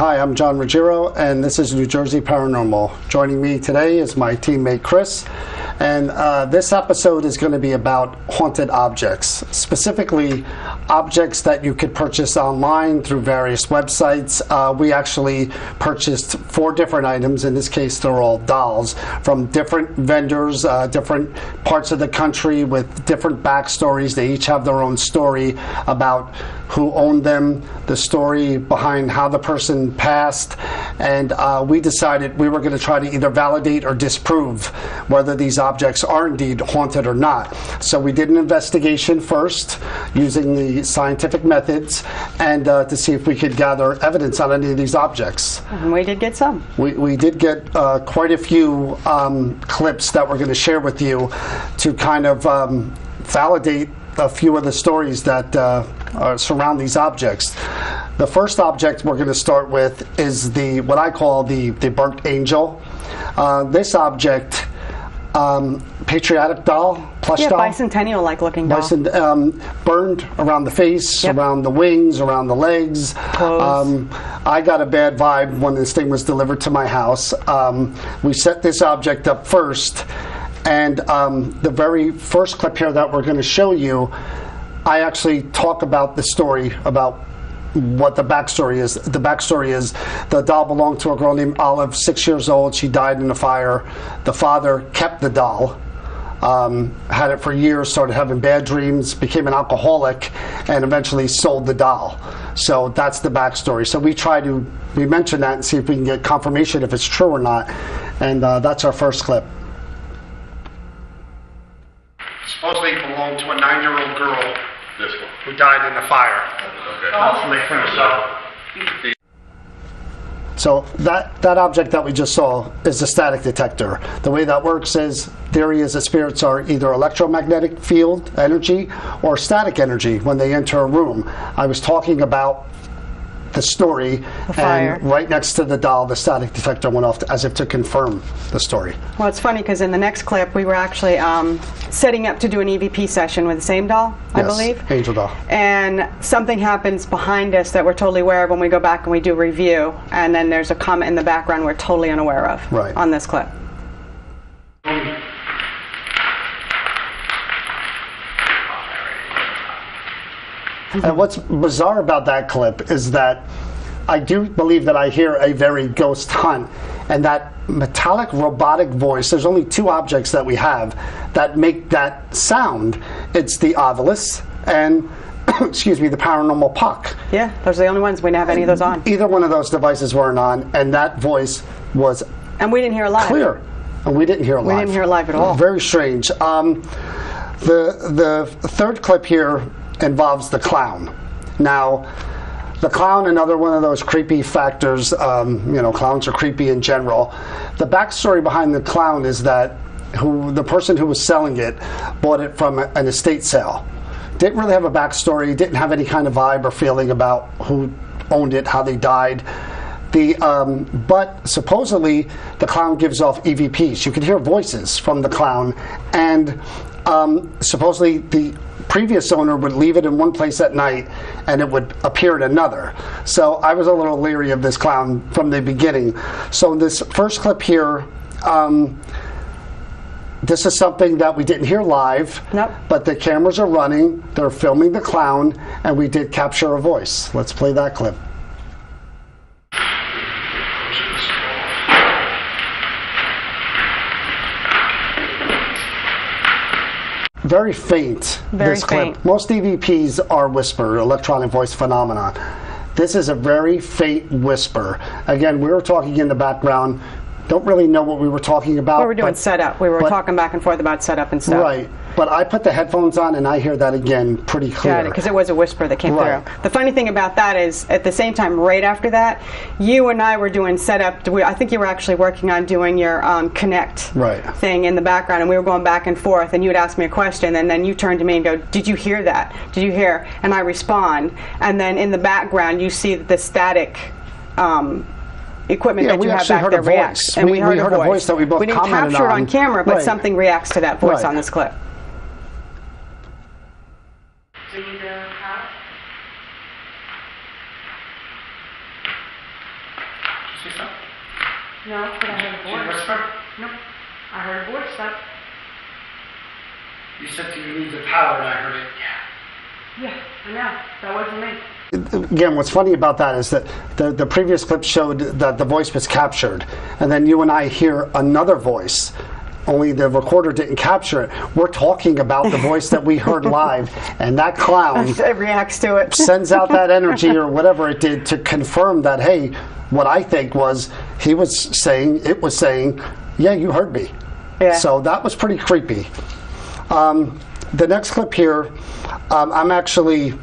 Hi, I'm John Ruggiero, and this is New Jersey Paranormal. Joining me today is my teammate Chris, and this episode is going to be about haunted objects, specifically objects that you could purchase online through various websites. We actually purchased 4 different items. In this case, they're all dolls from different vendors, different parts of the country with different backstories. They each have their own story about who owned them, the story behind how the person passed, and we decided we were going to try to either validate or disprove whether these objects are indeed haunted or not. So we did an investigation first using the scientific methods and to see if we could gather evidence on any of these objects. And we did get some. We did get quite a few clips that we're going to share with you to kind of validate a few of the stories that surround these objects. The first object we're going to start with is what I call the burnt angel. This object, patriotic doll, plush doll. Bicentennial-like looking doll. Burned around the face, around the wings, around the legs. I got a bad vibe when this thing was delivered to my house. We set this object up first, and the very first clip here that we're going to show you, I actually talk about the story, about what the backstory is. The backstory is the doll belonged to a girl named Olive, 6 years old. She died in a fire. The father kept the doll, had it for years, started having bad dreams, became an alcoholic, and eventually sold the doll. So that's the backstory. So we mention that and see if we can get confirmation if it's true or not. And that's our first clip. Supposedly belonged to a 9-year-old girl who died in the fire. Okay. So that object that we just saw is a static detector. The way that works is, theory is that spirits are either electromagnetic field energy or static energy when they enter a room. I was talking about the story, and right next to the doll, the static detector went off as if to confirm the story. Well, it's funny because in the next clip, we were actually setting up to do an EVP session with the same doll, I believe. Angel doll. And something happens behind us that we're totally aware of when we go back and we do review, and then there's a comment in the background we're totally unaware of on this clip. And what's bizarre about that clip is that I do believe that I hear a very ghost hunt, and that metallic robotic voice. There's only 2 objects that we have that make that sound. It's the Ovilus and excuse me, the Paranormal Puck. Yeah, those are the only ones. We didn't have any of those on. Either one of those devices weren't on, and that voice was and we didn't hear it live. Clear, and we didn't hear it live. We didn't hear it live at all. Very strange. The third clip here involves the clown. Now, the clown, another one of those creepy factors. Clowns are creepy in general. The backstory behind the clown is that the person who was selling it bought it from an estate sale. Didn't really have a backstory, didn't have any kind of vibe or feeling about who owned it, how they died. But supposedly the clown gives off EVPs. You could hear voices from the clown, and supposedly the previous owner would leave it in one place at night and it would appear in another. So I was a little leery of this clown from the beginning. So in this first clip here, this is something that we didn't hear live, but the cameras are running, they're filming the clown, and we did capture a voice. Let's play that clip. Very faint, this clip. Most EVPs are whisper, electronic voice phenomenon. This is a very faint whisper. Again, we were talking in the background. Don't really know what we were talking about. We were doing setup. We were talking back and forth about setup and stuff. Right. But I put the headphones on and I hear that again pretty clear. Yeah, because it was a whisper that came through. The funny thing about that is, at the same time, right after that, you and I were doing setup. I think you were actually working on doing your Connect thing in the background, and we were going back and forth, and you would ask me a question, and then you turned to me and go, "Did you hear that? Did you hear?" And I respond, and then in the background you see the static equipment that you have back there reacts. And we heard a voice that we both commented on. We didn't capture it on camera, but something reacts to that voice on this clip. No, but I heard a voice. She whispered? Nope. I heard a voice, though. You said to me, need the power, and I heard it. Yeah, I know. That wasn't me. Again, what's funny about that is that the previous clip showed that the voice was captured, and then you and I hear another voice, only the recorder didn't capture it. We're talking about the voice that we heard live, and that clown it reacts to it. sends out that energy or whatever it did to confirm that, hey, what I think was, it was saying, yeah, you heard me. Yeah. So that was pretty creepy. The next clip here, I'm actually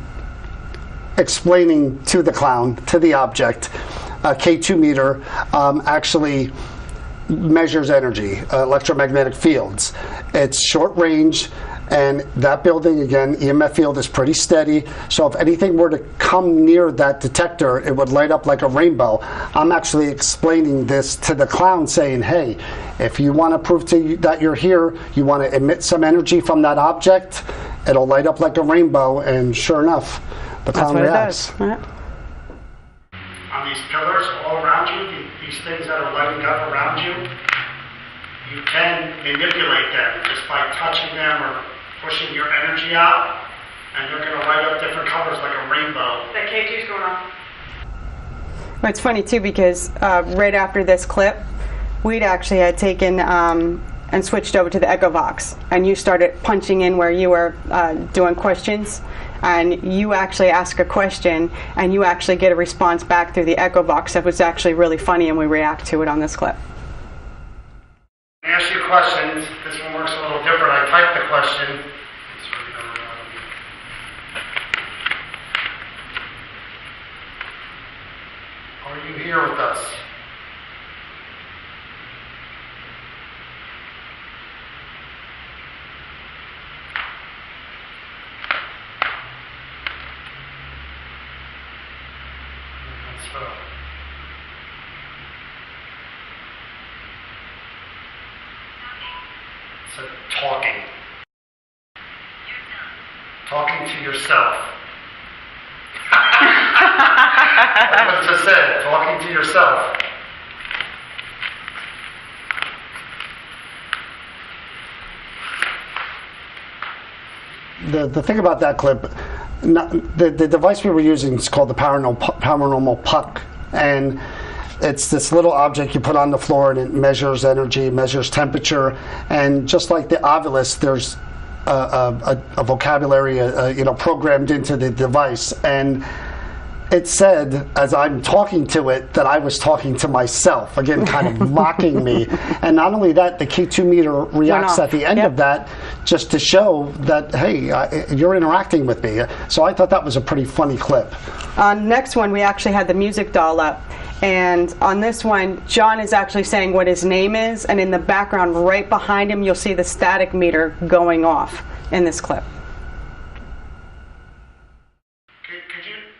explaining to the clown, to the object, a K2 meter actually measures energy, electromagnetic fields. It's short range, and that building, again, EMF field is pretty steady, so if anything were to come near that detector, it would light up like a rainbow. I'm actually explaining this to the clown, saying, hey, if you want to prove to you that you're here, you want to emit some energy from that object, it'll light up like a rainbow, and sure enough, the clown reacts. On these pillars all around you, these things that are lighting up around you, you can manipulate them just by touching them or pushing your energy out, and they're going to light up different colors like a rainbow. That K2's going on. Well, it's funny too, because right after this clip, we'd actually had taken and switched over to the Echovox, and you started punching in where you were doing questions, and you actually ask a question, and you actually get a response back through the Echovox that was actually really funny, and we react to it on this clip. I ask you questions. This one works a little different. I type the question. Are you here with us? So talking. Talking to yourself. That's what it just said. Talking to yourself. The thing about that clip, the device we were using is called the Paranormal Puck, and it's this little object you put on the floor, and it measures energy, measures temperature, and just like the Ovilus, there's a vocabulary programmed into the device, and it said, as I'm talking to it, that I was talking to myself, again, kind of mocking me. And not only that, the K2 meter reacts at the end of that just to show that, hey, you're interacting with me. So I thought that was a pretty funny clip. On next one, we actually had the music doll up. And on this one, John is actually saying what his name is, and in the background, right behind him, you'll see the static meter going off in this clip.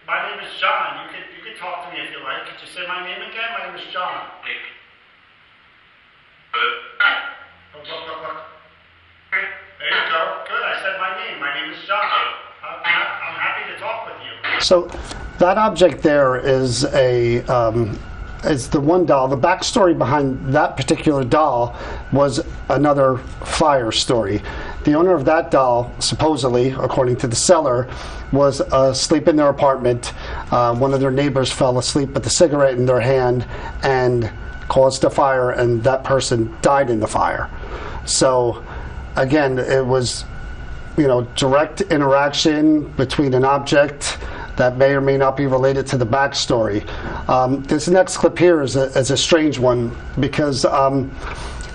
My name is John. You could talk to me if you like. Could you say my name again? My name is John. Look. There you go. Good. I said my name. My name is John. I'm happy to talk with you. So that object there is the one doll. The backstory behind that particular doll was another fire story. The owner of that doll, supposedly, according to the seller, was asleep in their apartment. One of their neighbors fell asleep with a cigarette in their hand and caused a fire, and that person died in the fire. So, again, it was, direct interaction between an object that may or may not be related to the backstory. This next clip here is a strange one, because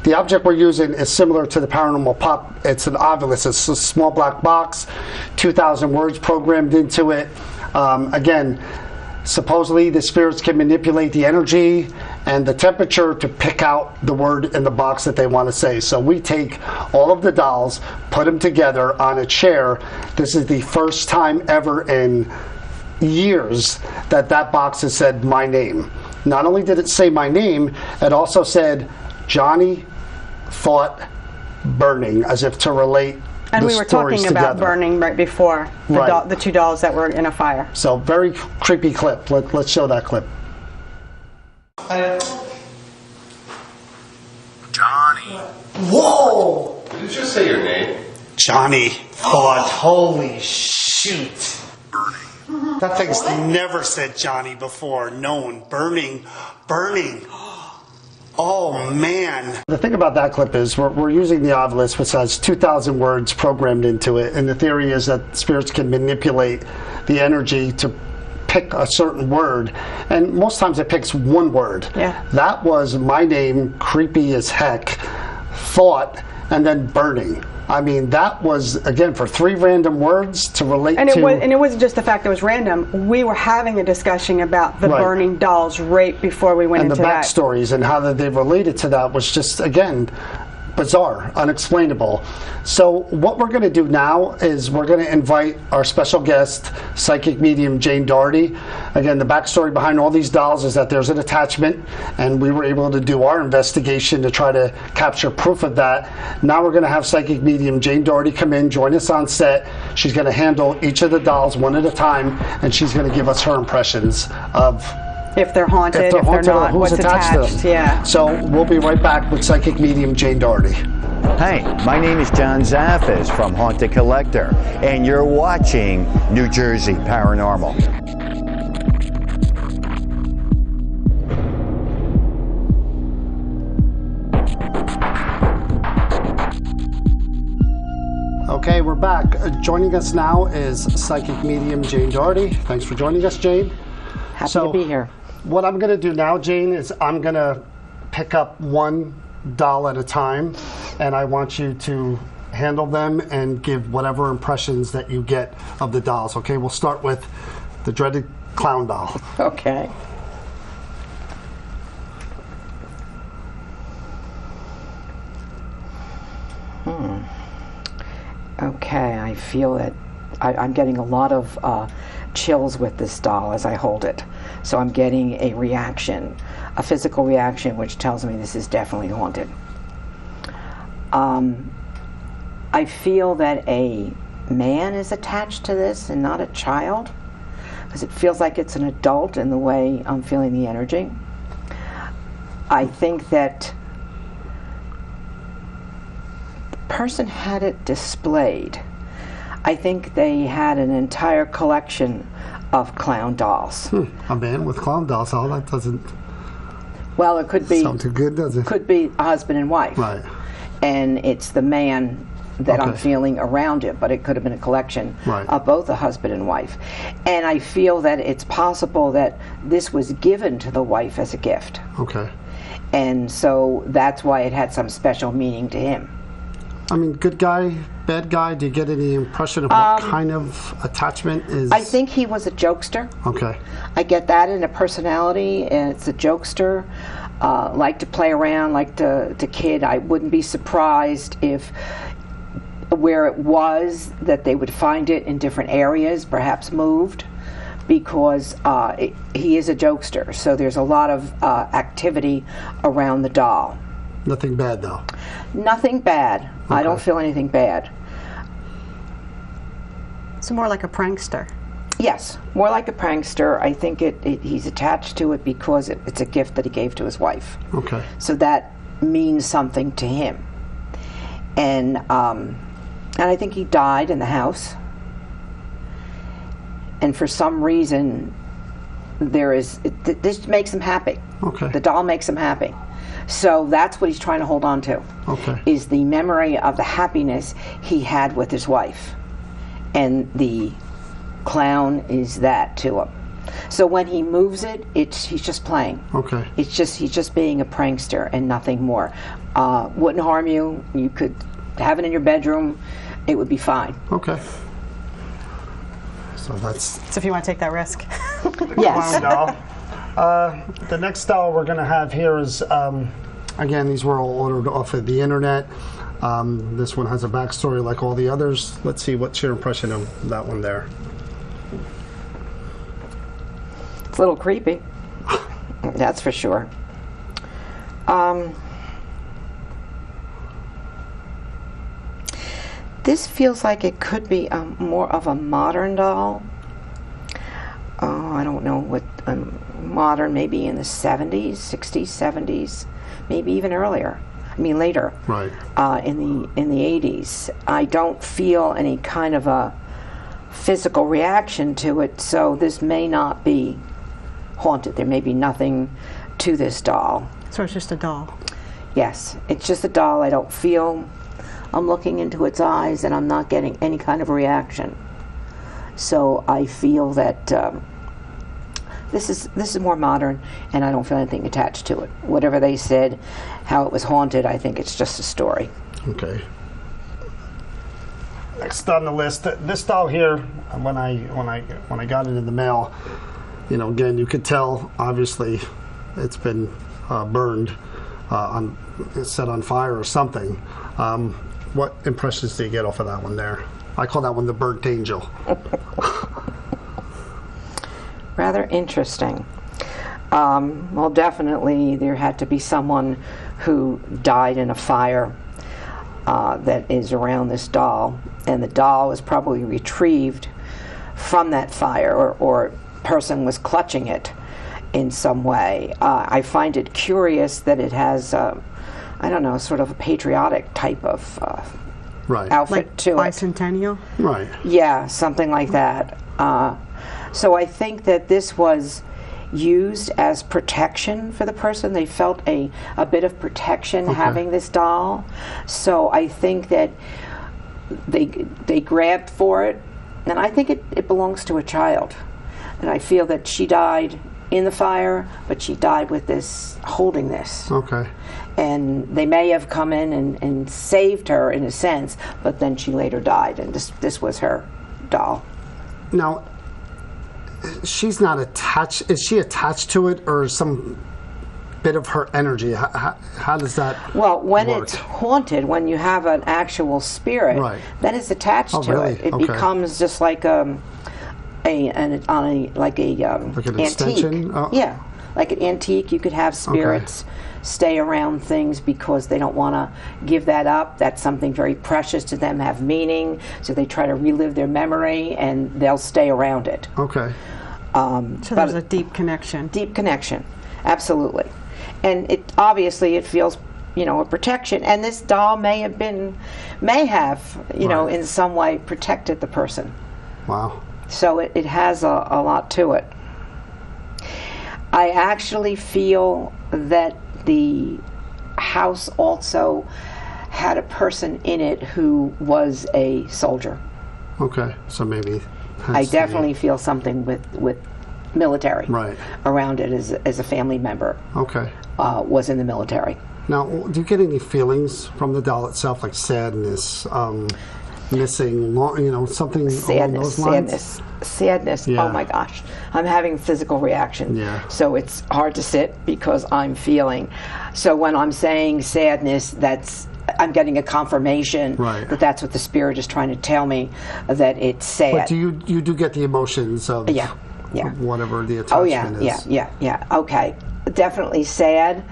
the object we're using is similar to the Paranormal Puck. It's an Ovilus. It's a small black box, 2,000 words programmed into it. Again, supposedly the spirits can manipulate the energy and the temperature to pick out the word in the box that they want to say. So we take all of the dolls, put them together on a chair. This is the first time ever in years that box has said my name. Not only did it say my name, it also said Johnny thought burning, as if to relate and the we were stories talking about together. burning right before the two dolls that were in a fire. So very creepy clip. Let's show that clip. Whoa! Did it just say your name? Johnny thought, holy shoot. That thing's never said Johnny before. Known. Burning. Oh, man. The thing about that clip is we're using the Ovilus, which has 2,000 words programmed into it. And the theory is that spirits can manipulate the energy to pick a certain word. And most times it picks one word. Yeah. That was my name, creepy as heck, thought, and then burning. I mean, that was, again, for 3 random words to relate to... And it wasn't just the fact that it was random. We were having a discussion about the burning dolls right before we went into that. And the backstories and how they related to that was just, again, bizarre, unexplainable. So what we're going to do now is we're going to invite our special guest, psychic medium Jane Doherty. Again, the backstory behind all these dolls is that there's an attachment, and we were able to do our investigation to try to capture proof of that. Now we're going to have psychic medium Jane Doherty come in, join us on set. She's going to handle each of the dolls one at a time, and she's going to give us her impressions of if they're haunted, if they're not, who's what's attached. To them. Yeah. So we'll be right back with psychic medium Jane Doherty. Hi, my name is John Zaffis from Haunted Collector, and you're watching New Jersey Paranormal. Okay, we're back. Joining us now is psychic medium Jane Doherty. Thanks for joining us, Jane. Happy to be here. What I'm going to do now, Jane, is I'm going to pick up one doll at a time, and I want you to handle them and give whatever impressions that you get of the dolls. Okay, we'll start with the dreaded clown doll. Okay. Okay, I feel that I'm getting a lot of chills with this doll as I hold it. So I'm getting a reaction, a physical reaction, which tells me this is definitely haunted. I feel that a man is attached to this and not a child, because it feels like it's an adult in the way I'm feeling the energy. I think that the person had it displayed. I think they had an entire collection of clown dolls. A man with clown dolls, oh, that doesn't... Well, it could be... sound too good, does it? Could be a husband and wife. Right. And it's the man that I'm feeling around it, but it could have been a collection of both a husband and wife. And I feel that it's possible that this was given to the wife as a gift. Okay. And so that's why it had some special meaning to him. I mean, good guy, bad guy, do you get any impression of what kind of attachment is? I think he was a jokester. Okay. I get that in a personality, and it's a jokester. Like to play around, like to kid. I wouldn't be surprised if where it was that they would find it in different areas, perhaps moved, because he is a jokester. So there's a lot of activity around the doll. Nothing bad, though? Nothing bad. Okay. I don't feel anything bad. So more like a prankster. Yes, more like a prankster. I think he's attached to it because it's a gift that he gave to his wife. Okay. So that means something to him. And I think he died in the house. And for some reason, this makes him happy. Okay. The doll makes him happy. So that's what he's trying to hold on to. Okay. Is the memory of the happiness he had with his wife. And the clown is that to him. So when he moves it, he's just playing. Okay. He's just being a prankster and nothing more. Wouldn't harm you. You could have it in your bedroom. It would be fine. Okay. So if you want to take that risk. Yes. Clown doll. The next doll we're going to have here is, again, these were all ordered off of the internet. This one has a backstory like all the others. Let's see, what's your impression of that one there? It's a little creepy. That's for sure. This feels like it could be more of a modern doll. I don't know what modern, maybe in the 70s, 60s, 70s, maybe even earlier. later, right, in the 80s. I don't feel any kind of a physical reaction to it, so this may not be haunted. There may be nothing to this doll. So it's just a doll? Yes, it's just a doll. I don't feel, I'm looking into its eyes and I'm not getting any kind of reaction. So I feel that this is more modern, and I don't feel anything attached to it. Whatever they said, how it was haunted, I think it's just a story. Okay. Next on the list, this doll here. When I got it in the mail, again, you could tell obviously it's been burned, set on fire or something. What impressions do you get off of that one there? I call that one the burnt angel. Rather interesting. Well, definitely there had to be someone who died in a fire that is around this doll, and the doll was probably retrieved from that fire, or person was clutching it in some way. I find it curious that it has, I don't know, sort of a patriotic type of right. outfit like to bicentennial? it. Right. Yeah, something like that. So I think that this was used as protection for the person. They felt a bit of protection having this doll. So I think that they grabbed for it, and I think it belongs to a child. And I feel that she died in the fire, but she died with this, holding this. Okay. And they may have come in and saved her in a sense, but then she later died, and this was her doll. Now, she's not attached. Is she attached to it, or some bit of her energy? How does that Well, when work? it's haunted, when you have an actual spirit, right, then it's attached to really? it. It Okay. becomes just like an antique. extension? Oh. Yeah, like an antique. You could have spirits stay around things because they don't want to give that up. That's something very precious to them, have meaning. So they try to relive their memory, and they'll stay around it. Okay. So there's a deep connection. Deep connection, absolutely. And it obviously it feels, a protection. And this doll may have, Right. in some way protected the person. Wow. So it has a lot to it. I actually feel that the house also had a person in it who was a soldier. Okay. So maybe. I definitely feel something with military Right. around it as a family member. Okay. Was in the military. Now, do you get any feelings from the doll itself, like sadness, missing, something along those lines? Sadness. Yeah. Oh my gosh, I'm having physical reaction. Yeah. So it's hard to sit because I'm feeling. So when I'm saying sadness, I'm getting a confirmation Right. that that's what the spirit is trying to tell me, that it's sad. But you do get the emotions of Yeah. whatever the Oh attachment yeah, is. yeah. Okay, definitely sad.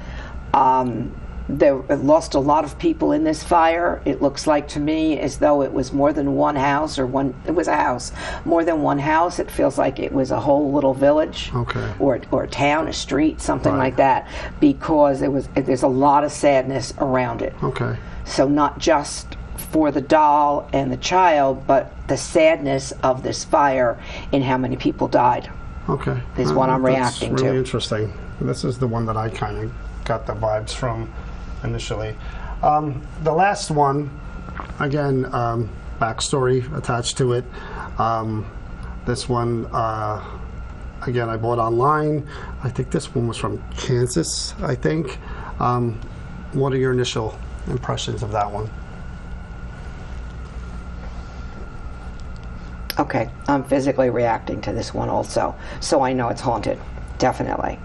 They lost a lot of people in this fire. It looks like to me as though it was more than one house, it was a house, more than one house. It feels like it was a whole little village, Okay. or a town, a street, something Right. like that, because there's a lot of sadness around it. Okay. So not just for the doll and the child, but the sadness of this fire and how many people died. Okay. Is what I'm reacting That's to. really interesting. This is the one that I kind of got the vibes from initially. The last one, again, backstory attached to it. This one, again, I bought online. I think this one was from Kansas, I think. What are your initial impressions of that one? Okay, I'm physically reacting to this one also, so I know it's haunted, definitely.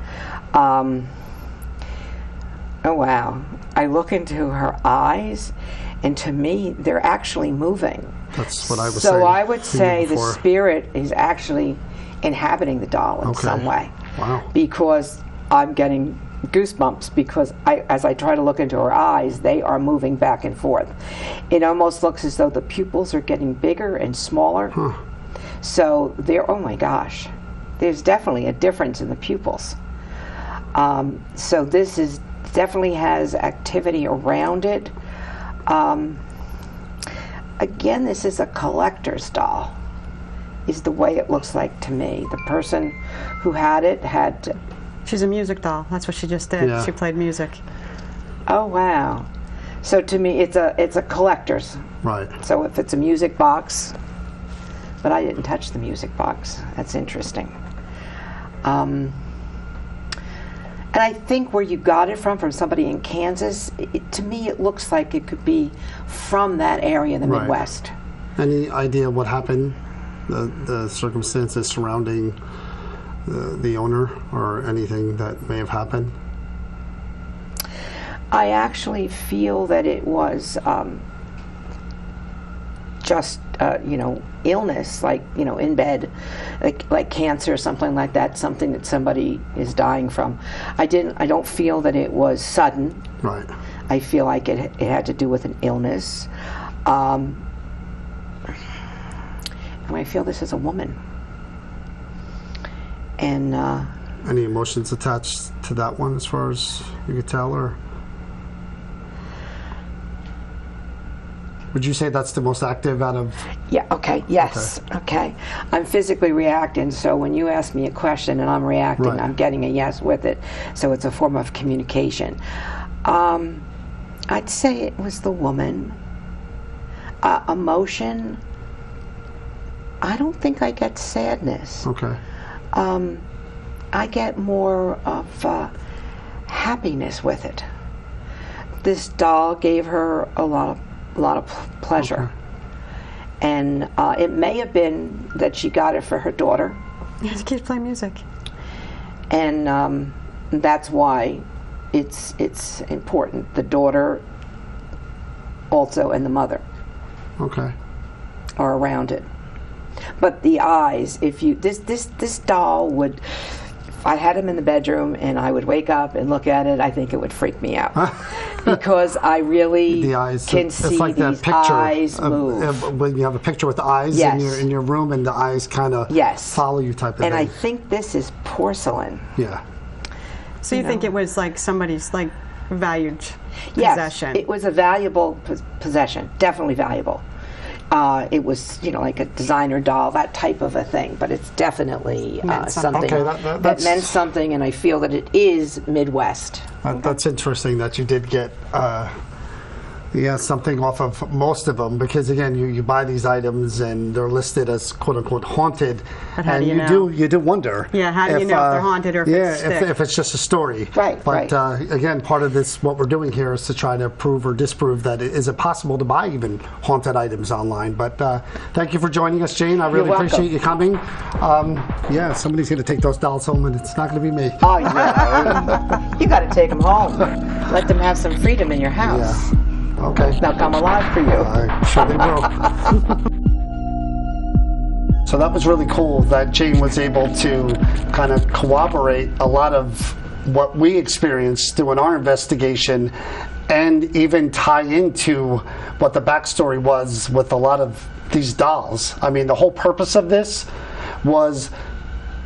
Oh wow, I look into her eyes, and to me, they're actually moving. That's what I was saying. So I would say the before. spirit is actually inhabiting the doll in some way. Wow. Because I'm getting goosebumps, because as I try to look into her eyes, they are moving back and forth. It almost looks as though the pupils are getting bigger and smaller. Huh. So oh my gosh, there's definitely a difference in the pupils. So this is definitely has activity around it. Again, this is a collector's doll, is the way it looks like to me. The person who had it had... She's a music doll. That's what she just did. Yeah. She played music. Oh, wow. So to me, it's a collector's. Right. So if it's a music box, but I didn't touch the music box. That's interesting. And I think where you got it from somebody in Kansas, to me it looks like it could be from that area in the Midwest. Any idea what happened, the circumstances surrounding the owner, or anything that may have happened? I actually feel that it was just illness, like in bed, like cancer or something like that, something that somebody is dying from. I don't feel that it was sudden. Right. I feel like it had to do with an illness. And I feel this is a woman. And any emotions attached to that one, as far as you could tell, or would you say that's the most active out of... Yeah, okay, yes, okay. I'm physically reacting, so when you ask me a question and I'm reacting, I'm getting a yes with it. So it's a form of communication. I'd say it was the woman. Emotion, I don't think I get sadness. Okay. I get more of happiness with it. This doll gave her a lot of pleasure. Okay. And it may have been that she got it for her daughter. Yeah, she keeps playing music. And that's why it's important. The daughter also, and the mother. Okay. Are around it. But the eyes, if you this doll would, if I had him in the bedroom and I would wake up and look at it, I think it would freak me out. Because I really can see like these eyes move. When you have a picture with eyes in your room, and the eyes kind of follow you, type of thing. And I think this is porcelain. Yeah. So you think it was like somebody's like valued possession? Yes, it was a valuable possession, definitely valuable. It was, like a designer doll, that type of a thing, but it's definitely something that meant something, and I feel that it is Midwest. That's interesting that you did get something off of most of them, because again, you buy these items and they're listed as quote unquote haunted, but how and do you know? You do wonder. Yeah, how do you know if they're haunted or if it's just a story? Right. But again, part of this, what we're doing here, is to try to prove or disprove that it is possible to buy even haunted items online. But thank you for joining us, Jane. I really appreciate you coming. Somebody's going to take those dolls home, and it's not going to be me. Oh yeah, you got to take them home. Let them have some freedom in your house. Yeah. Okay. They'll come alive for you. I'm sure they will. So that was really cool that Jane was able to kind of corroborate a lot of what we experienced doing our investigation, and even tie into what the backstory was with a lot of these dolls. I mean, the whole purpose of this was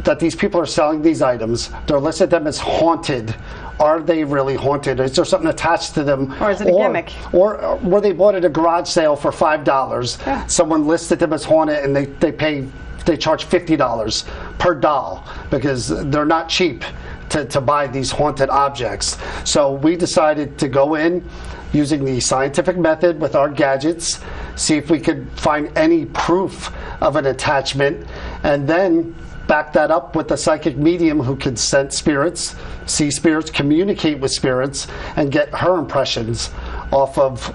that these people are selling these items. They're listed them as haunted. Are they really haunted? Is there something attached to them? Or is it a gimmick? Or were they bought at a garage sale for $5? Yeah. Someone listed them as haunted, and they charge $50 per doll, because they're not cheap to buy these haunted objects. So we decided to go in using the scientific method with our gadgets, see if we could find any proof of an attachment, and then back that up with a psychic medium who can sense spirits, see spirits, communicate with spirits, and get her impressions off of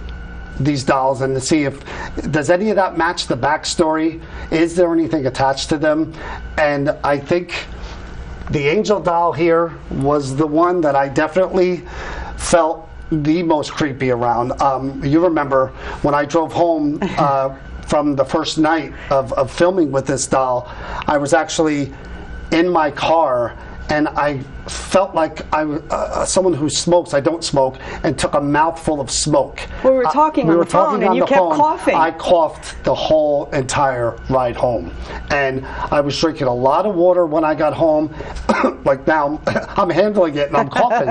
these dolls, and to see if does any of that match the backstory. Is there anything attached to them? And I think the angel doll here was the one that I definitely felt the most creepy around. You remember when I drove home from the first night of filming with this doll, I was actually in my car, and I felt like I was someone who smokes. I don't smoke, and took a mouthful of smoke. We were talking on the phone, and you kept coughing. I coughed the whole entire ride home, and I was drinking a lot of water when I got home. Like now, I'm handling it, and I'm coughing,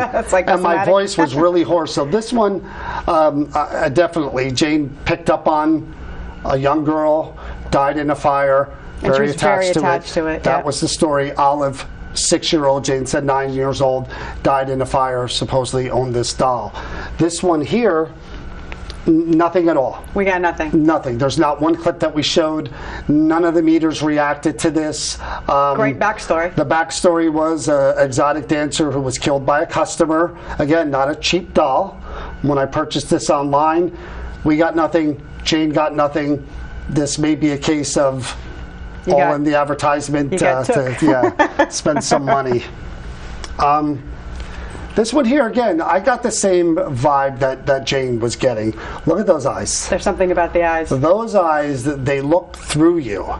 and my voice was really hoarse. So this one, definitely, Jane picked up on a young girl, died in a fire. And she was very attached to it. That was the story. Olive, 6-year-old, Jane said 9 years old, died in a fire, supposedly owned this doll. This one here, nothing at all. We got nothing. Nothing. There's not one clip that we showed. None of the meters reacted to this. Great backstory. The backstory was an exotic dancer who was killed by a customer. Again, not a cheap doll. When I purchased this online, we got nothing. Jane got nothing. This may be a case of in the advertisement to spend some money. This one here, again, I got the same vibe that Jane was getting. Look at those eyes. There's something about the eyes. Those eyes, they look through you,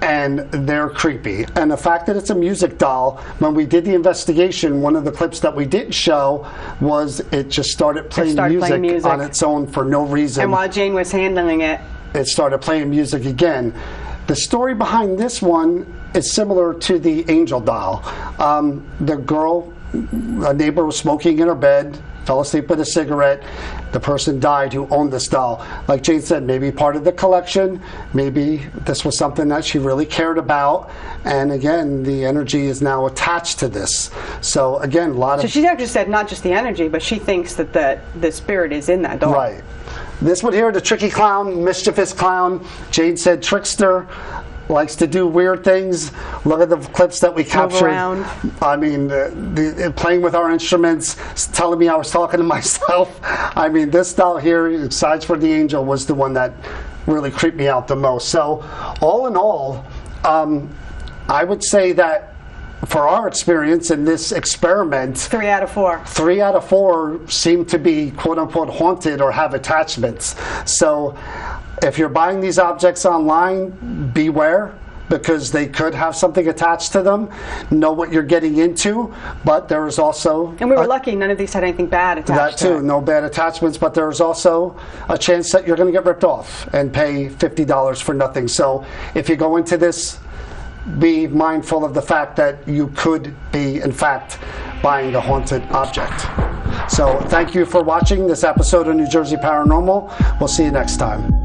and they're creepy. And the fact that it's a music doll, when we did the investigation, one of the clips that we didn't show was it just started playing music on its own for no reason. And while Jane was handling it, it started playing music again. The story behind this one is similar to the angel doll. The girl, a neighbor, was smoking in her bed, fell asleep with a cigarette. The person died who owned this doll. Like Jane said, maybe part of the collection, maybe this was something that she really cared about. And again, the energy is now attached to this. So again, So she actually said not just the energy, but she thinks that the spirit is in that doll. Right. This one here, the tricky clown, mischievous clown. Jane said trickster, likes to do weird things. Look at the clips that we captured. I mean, playing with our instruments, telling me I was talking to myself. I mean, this doll here, besides for the angel, was the one that really creeped me out the most. So, all in all, I would say that for our experience in this experiment, 3 out of 4. 3 out of 4 seem to be quote-unquote haunted or have attachments. So if you're buying these objects online, beware, because they could have something attached to them. Know what you're getting into, but there is also... And we were lucky none of these had anything bad attached to it. That too, no bad attachments, but there's also a chance that you're going to get ripped off and pay $50 for nothing. So if you go into this, be mindful of the fact that you could be, in fact, buying a haunted object. So thank you for watching this episode of New Jersey Paranormal. We'll see you next time.